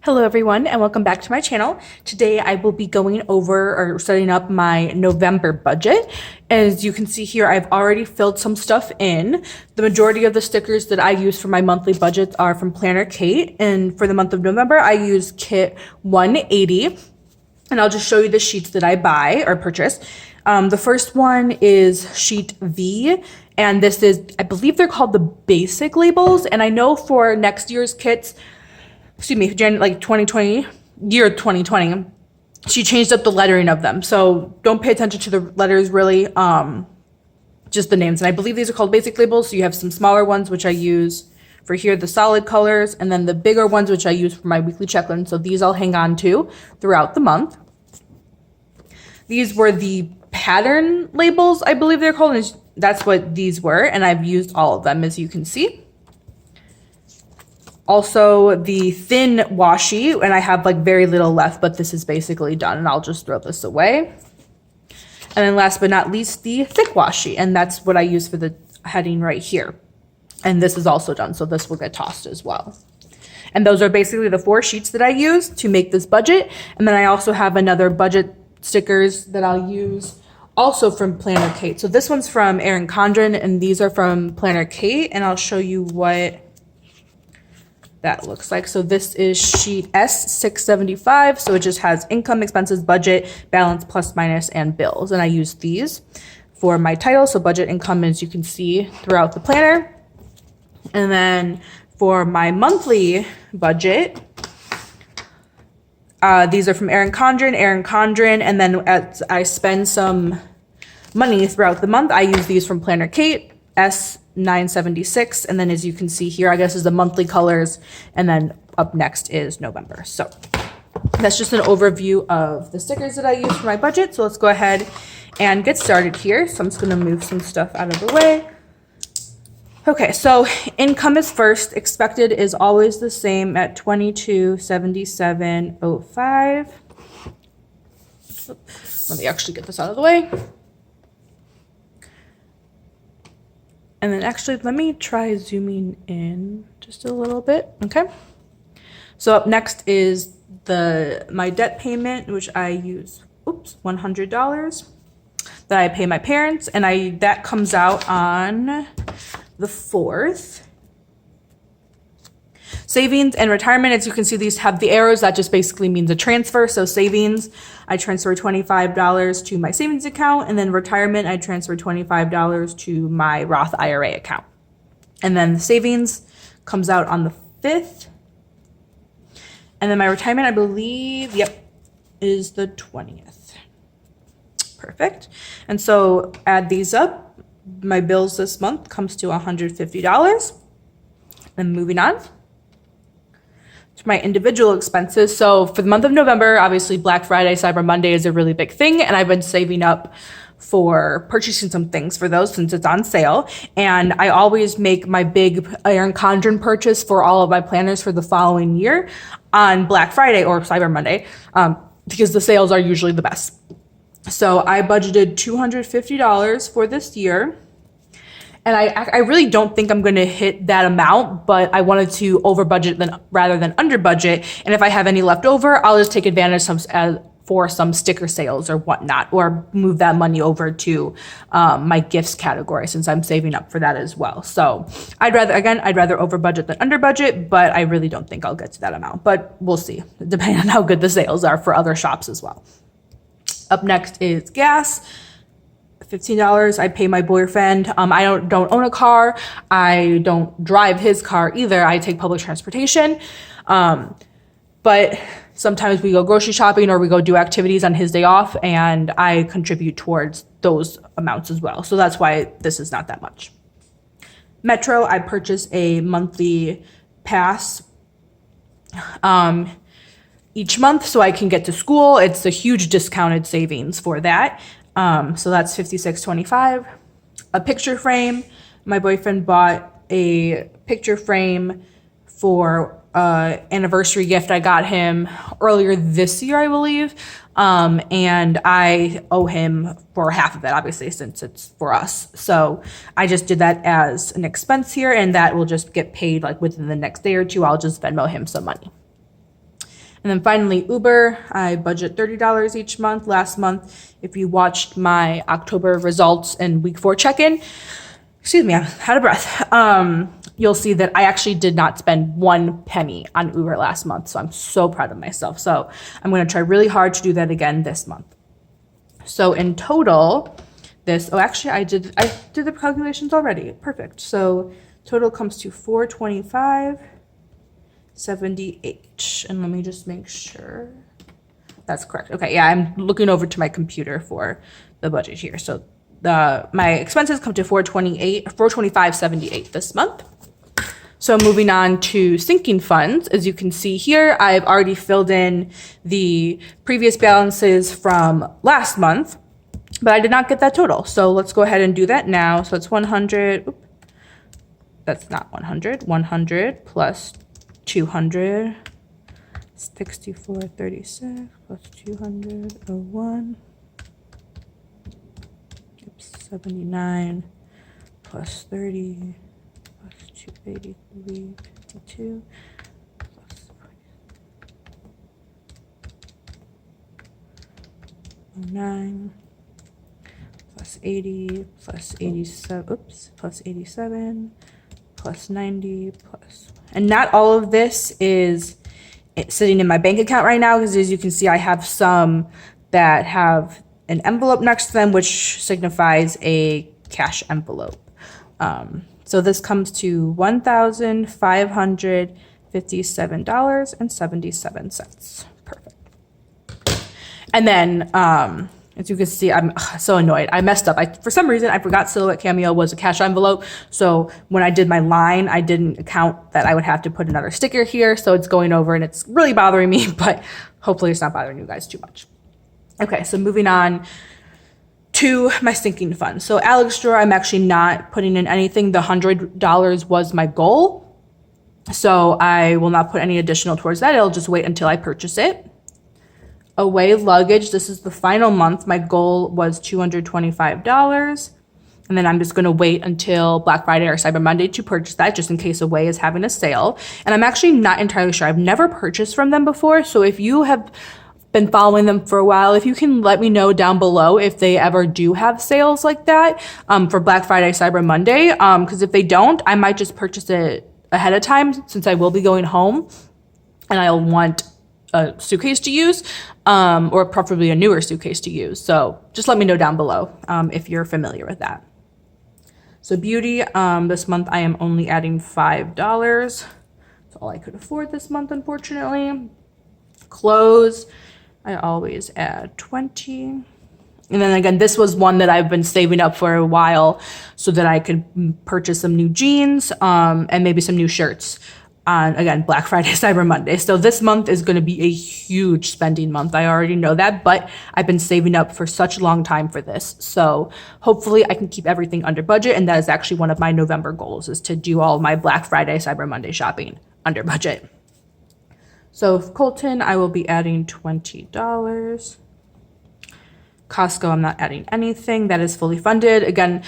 Hello everyone and welcome back to my channel. Today I will be going over or setting up my November budget. As you can see here, I've already filled some stuff in. The majority of the stickers that I use for my monthly budgets are from Planner Kate, and for the month of November I use kit 180, and I'll just show you the sheets that I buy or purchase. The first one is sheet V, and this is, I believe they're called the basic labels, and I know for next year's kits, like 2020, year 2020, she changed up the lettering of them. So don't pay attention to the letters really, just the names. And I believe these are called basic labels. So you have some smaller ones, which I use for here, the solid colors, and then the bigger ones, which I use for my weekly checklist. So these I'll hang on to throughout the month. These were the pattern labels, I believe they're called, and that's what these were. And I've used all of them, as you can see. Also the thin washi, and I have like very little left, but this is basically done and I'll just throw this away. And then last but not least, the thick washi, and that's what I use for the heading right here. And this is also done, so this will get tossed as well. And those are basically the 4 sheets that I use to make this budget. And then I also have another budget stickers that I'll use also from Planner Kate. So this one's from Erin Condren and these are from Planner Kate, and I'll show you what that looks like. So this is sheet S675. So it just has income, expenses, budget, balance, plus, minus, and bills. And I use these for my title. So budget, income, as you can see throughout the planner. And then for my monthly budget, these are from Erin Condren. And then as I spend some money throughout the month, I use these from Planner Kate, S976, and then as you can see here, I guess is the monthly colors, and then up next is November. So that's just an overview of the stickers that I use for my budget. So let's go ahead and get started here. So I'm just gonna move some stuff out of the way. Okay, so income is first. Expected is always the same at $2277.05. Let me actually get this out of the way. And then actually, let me try zooming in just a little bit, okay? So up next is my debt payment, which I use, $100 that I pay my parents, and that comes out on the 4th. Savings and retirement, as you can see, these have the arrows. That just basically means a transfer. So savings, I transfer $25 to my savings account, and then retirement, I transfer $25 to my Roth IRA account. And then the savings comes out on the 5th. And then my retirement, I believe, is the 20th. Perfect. And so add these up. My bills this month comes to $150. Then moving on to my individual expenses. So for the month of November, obviously Black Friday, Cyber Monday is a really big thing, and I've been saving up for purchasing some things for those since it's on sale. And I always make my big Erin Condren purchase for all of my planners for the following year on Black Friday or Cyber Monday, because the sales are usually the best. So I budgeted $250 for this year. And I really don't think I'm going to hit that amount, but I wanted to over budget rather than under budget. And if I have any left over, I'll just take advantage for some sticker sales or whatnot, or move that money over to my gifts category, since I'm saving up for that as well. So I'd rather over budget than under budget, but I really don't think I'll get to that amount, but we'll see, depending on how good the sales are for other shops as well. Up next is gas. $15 I pay my boyfriend. I don't own a car. I don't drive his car either. I take public transportation. But sometimes we go grocery shopping or we go do activities on his day off, and I contribute towards those amounts as well. So that's why this is not that much. Metro, I purchase a monthly pass each month so I can get to school. It's a huge discounted savings for that. So that's $56.25. A picture frame. My boyfriend bought a picture frame for anniversary gift I got him earlier this year, I believe. And I owe him for half of it, obviously, since it's for us. So I just did that as an expense here, and that will just get paid like within the next day or two. I'll just Venmo him some money. And then finally, Uber, I budget $30 each month. Last month, if you watched my October results and week 4 check-in, excuse me, I'm out of breath. You'll see that I actually did not spend 1 penny on Uber last month. So I'm so proud of myself. So I'm going to try really hard to do that again this month. So in total, I did the calculations already. Perfect. So total comes to $425.78. And let me just make sure that's correct. Okay, yeah, I'm looking over to my computer for the budget here. So my expenses come to $425.78 this month. So moving on to sinking funds, as you can see here, I've already filled in the previous balances from last month, but I did not get that total. So let's go ahead and do that now. So it's 100, that's not 100, 100 plus 200, 64.36 plus 200, 01, 79 plus 30 plus 283, 52 plus 09 plus 80 plus 87, plus 87 plus 90 plus, and not all of this is sitting in my bank account right now, because as you can see, I have some that have an envelope next to them, which signifies a cash envelope. So this comes to $1,557.77. Perfect. And then, as you can see, I'm so annoyed. I messed up. For some reason, I forgot Silhouette Cameo was a cash envelope. So when I did my line, I didn't account that I would have to put another sticker here. So it's going over and it's really bothering me, but hopefully it's not bothering you guys too much. Okay, so moving on to my sinking fund. So Alex drawer, I'm actually not putting in anything. The $100 was my goal. So I will not put any additional towards that. It'll just wait until I purchase it. Away luggage, this is the final month. My goal was $225. And then I'm just going to wait until Black Friday or Cyber Monday to purchase that, just in case Away is having a sale. And I'm actually not entirely sure. I've never purchased from them before. So if you have been following them for a while, if you can let me know down below if they ever do have sales like that for Black Friday, Cyber Monday. Because if they don't, I might just purchase it ahead of time, since I will be going home and I'll want a suitcase to use, or preferably a newer suitcase to use. So just let me know down below if you're familiar with that. So beauty, this month I am only adding $5. That's all I could afford this month, unfortunately. Clothes, I always add 20. And then again, this was one that I've been saving up for a while so that I could purchase some new jeans and maybe some new shirts on, again, Black Friday, Cyber Monday. So this month is going to be a huge spending month. I already know that, but I've been saving up for such a long time for this. So hopefully I can keep everything under budget. And that is actually one of my November goals, is to do all my Black Friday, Cyber Monday shopping under budget. So Colton, I will be adding $20. Costco, I'm not adding anything. That is fully funded. Again,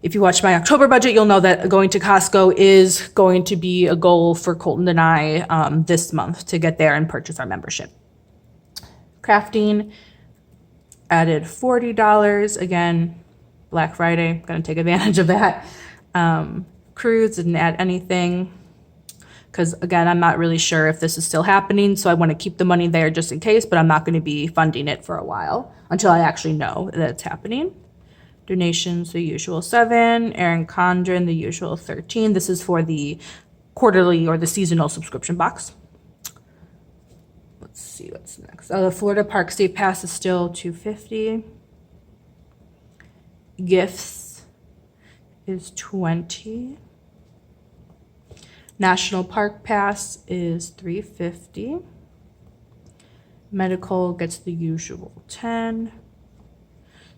if you watch my October budget, you'll know that going to Costco is going to be a goal for Colton and I this month, to get there and purchase our membership. Crafting, added $40. Again, Black Friday, gonna take advantage of that. Cruise, didn't add anything, because again, I'm not really sure if this is still happening, so I want to keep the money there just in case, but I'm not going to be funding it for a while until I actually know that it's happening. Donations, the usual 7. Erin Condren, the usual 13. This is for the quarterly or the seasonal subscription box. Let's see what's next. The Florida Park State Pass is still $250. Gifts is $20. National Park Pass is $350. Medical gets the usual 10.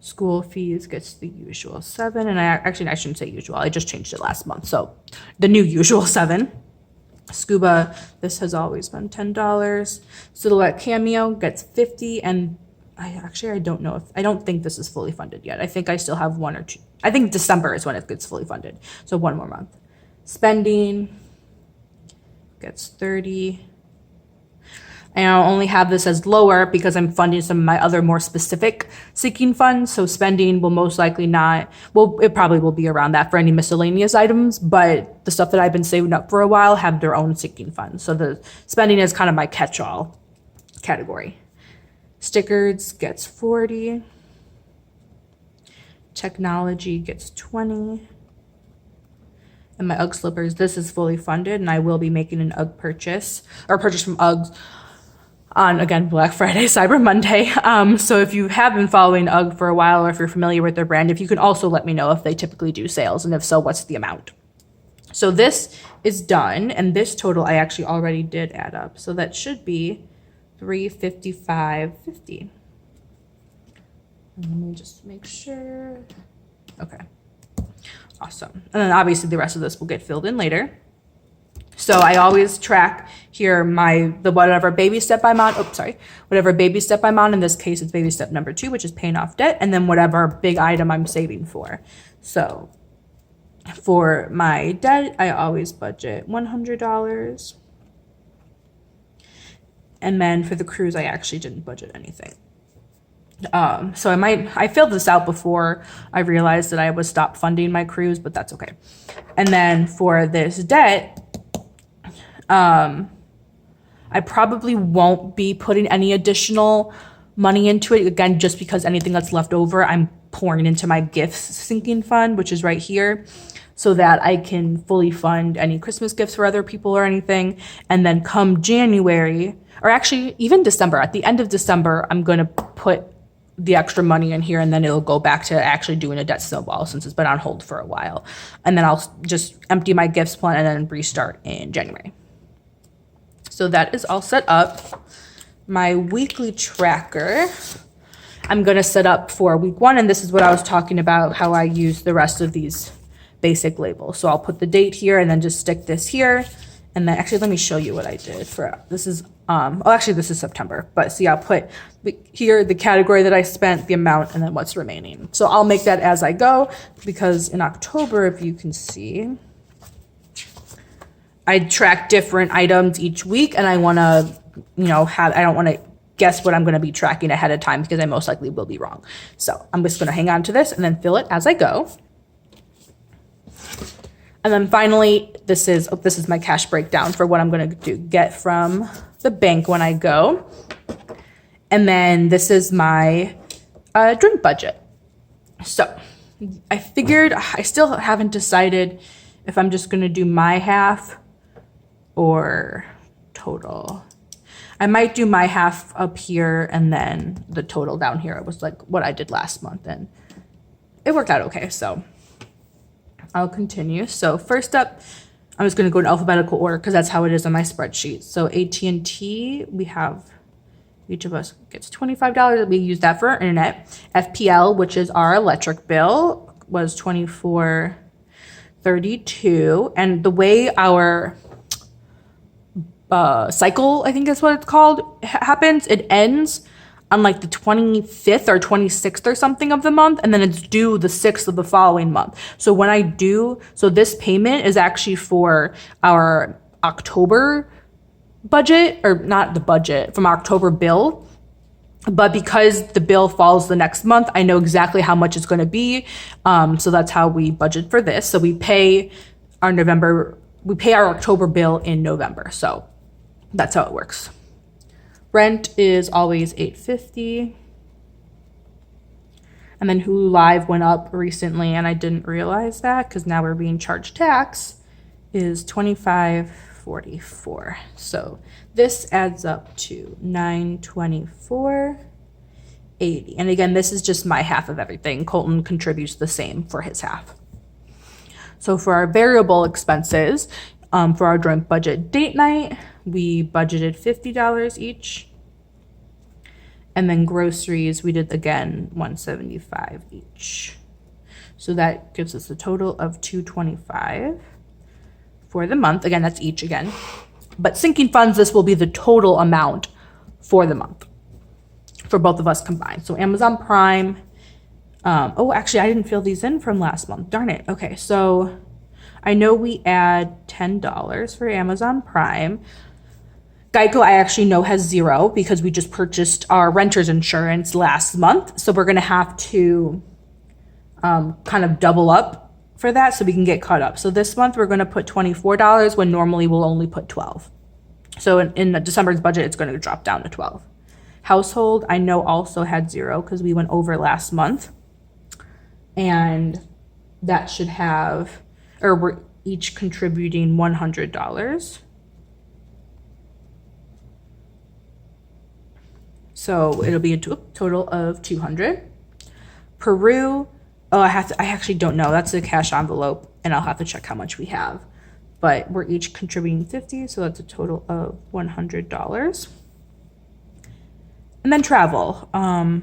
School fees gets the usual 7. And I shouldn't say usual. I just changed it last month. So the new usual 7. Scuba, this has always been $10. Silhouette Cameo gets 50. And I don't know I don't think this is fully funded yet. I think I still have 1 or 2. I think December is when it gets fully funded. So 1 more month. Spending gets 30. And I'll only have this as lower because I'm funding some of my other more specific sinking funds. So spending will most likely not, well, it probably will be around that for any miscellaneous items, but the stuff that I've been saving up for a while have their own sinking funds. So the spending is kind of my catch-all category. Stickers gets 40. Technology gets 20. And my UGG slippers, this is fully funded, and I will be making an UGG purchase from UGGs on, again, Black Friday, Cyber Monday. So if you have been following UGG for a while, or if you're familiar with their brand, if you can also let me know if they typically do sales, and if so, what's the amount. So this is done, and this total I actually already did add up. So that should be $355.50. Let me just make sure. Okay. Awesome. And then obviously the rest of this will get filled in later. So I always track here whatever baby step I'm on. Whatever baby step I'm on. In this case, it's baby step number 2, which is paying off debt, and then whatever big item I'm saving for. So for my debt, I always budget $100. And then for the cruise, I actually didn't budget anything. So I filled this out before I realized that I was stopped funding my cruise, but that's okay. And then for this debt, I probably won't be putting any additional money into it, again, just because anything that's left over, I'm pouring into my gifts sinking fund, which is right here, so that I can fully fund any Christmas gifts for other people or anything. And then come January, or actually even December, at the end of December, I'm going to put the extra money in here, and then it'll go back to actually doing a debt snowball since it's been on hold for a while. And then I'll just empty my gifts plan and then restart in January. So that is all set up. My weekly tracker, I'm going to set up for week 1, and this is what I was talking about, how I use the rest of these basic labels. So I'll put the date here and then just stick this here. And then actually, let me show you what I did for, this is, this is September, but see, I'll put here the category that I spent, the amount, and then what's remaining. So I'll make that as I go, because in October, if you can see, I track different items each week, and I want to, I don't want to guess what I'm going to be tracking ahead of time because I most likely will be wrong. So I'm just going to hang on to this and then fill it as I go. And then finally, this is my cash breakdown for what I'm going to get from the bank when I go. And then this is my drink budget. So I figured, I still haven't decided if I'm just going to do my half or total. I might do my half up here and then the total down here. It was like what I did last month, and it worked out okay. So I'll continue. So first up, I'm just going to go in alphabetical order because that's how it is on my spreadsheet. So AT&T, we have, each of us gets $25. We use that for our internet. FPL, which is our electric bill, was $24.32. And the way our cycle, I think that's what it's called, happens, it ends on like the 25th or 26th or something of the month, and then it's due the 6th of the following month. So when I do, so this payment is actually for our October budget, or not the budget, from our October bill. But because the bill falls the next month, I know exactly how much it's going to be. So that's how we budget for this. So we pay our October bill in November. So that's how it works. Rent is always $8.50. And then Hulu Live went up recently, and I didn't realize that because now we're being charged tax, is $25.44. So this adds up to $924.80. And again, this is just my half of everything. Colton contributes the same for his half. So for our variable expenses, for our joint budget date night, we budgeted $50 each. And then groceries, we did again $175 each. So that gives us a total of $225 for the month. Again, that's each again. But sinking funds, this will be the total amount for the month for both of us combined. So Amazon Prime. Actually, I didn't fill these in from last month. Darn it. Okay, so I know we add $10 for Amazon Prime. Geico, I actually know, has 0 because we just purchased our renter's insurance last month. So we're going to have to kind of double up for that so we can get caught up. So this month we're going to put $24 when normally we'll only put 12. So in December's budget, it's going to drop down to 12. Household, I know, also had 0 because we went over last month. And that should have, or we're each contributing $100. So it'll be a total of $200. Peru, oh, I actually don't know. That's a cash envelope, and I'll have to check how much we have. But we're each contributing $50, so that's a total of $100. And then travel. I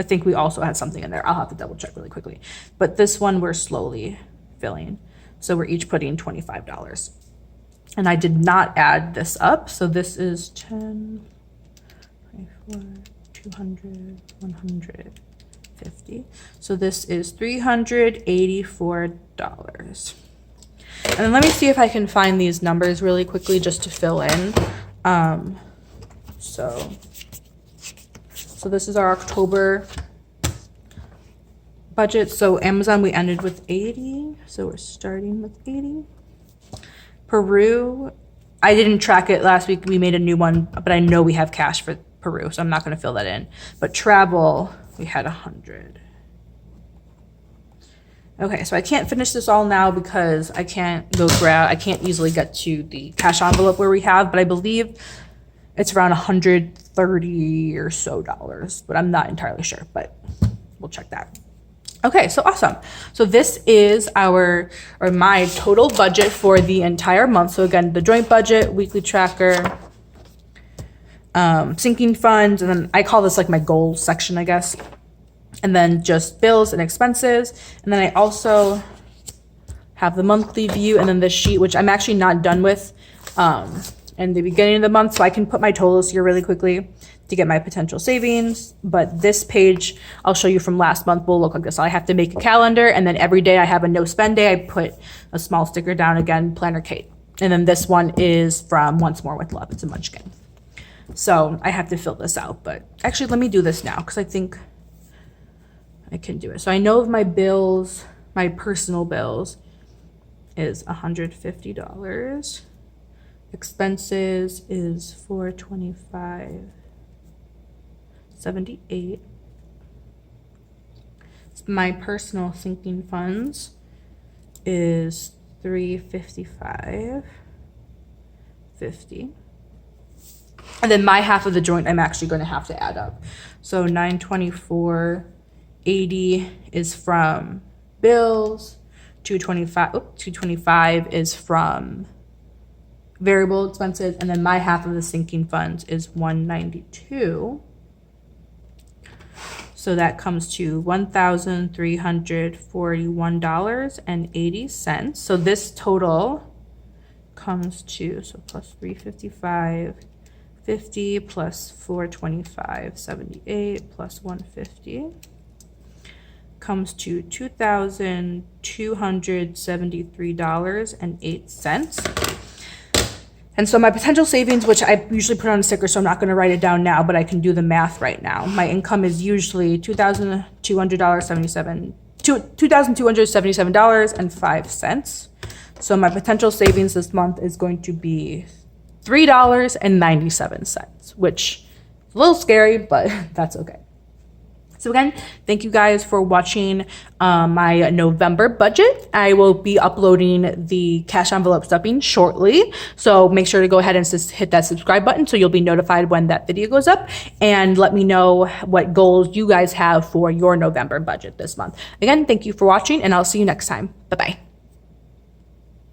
think we also had something in there. I'll have to double check really quickly. But this one we're slowly filling. So we're each putting $25. And I did not add this up. So this is 10, 24, 200, 150. So this is $384. And then let me see if I can find these numbers really quickly just to fill in. So this is our October budget. So Amazon, we ended with 80. So we're starting with 80. Peru, I didn't track it last week. We made a new one, but I know we have cash for Peru, so I'm not going to fill that in. But travel, we had 100. Okay, so I can't finish this all now because I can't easily get to the cash envelope where we have, but I believe it's around $130 or so, but I'm not entirely sure, but we'll check that. Okay, so awesome. So this is my total budget for the entire month. So again, the joint budget, weekly tracker, sinking funds, and then I call this like my goals section, I guess. And then just bills and expenses. And then I also have the monthly view and then the sheet, which I'm actually not done with in the beginning of the month. So I can put my totals here really quickly to get my potential savings. But this page I'll show you from last month will look like this. I have to make a calendar, and then every day I have a no spend day. I put a small sticker down, again, Planner Kate. And then this one is from Once More with Love. It's a munchkin. So I have to fill this out. But actually, let me do this now because I think I can do it. So I know my bills, my personal bills is $150. Expenses is $425.78. My personal sinking funds is $355.50. And then my half of the joint I'm actually going to have to add up. So $924.80 is from bills, $225 is from variable expenses, and then my half of the sinking funds is $192. So that comes to $1,341.80. So this total comes to, so plus $355.50 plus $425.78 plus $150 comes to $2,273.08. And so my potential savings, which I usually put on a sticker, so I'm not going to write it down now, but I can do the math right now. My income is usually $2,277.05. So my potential savings this month is going to be $3.97, which is a little scary, but that's okay. So again, thank you guys for watching my November budget. I will be uploading the cash envelope stuffing shortly. So make sure to go ahead and hit that subscribe button so you'll be notified when that video goes up. And let me know what goals you guys have for your November budget this month. Again, thank you for watching, and I'll see you next time. Bye-bye.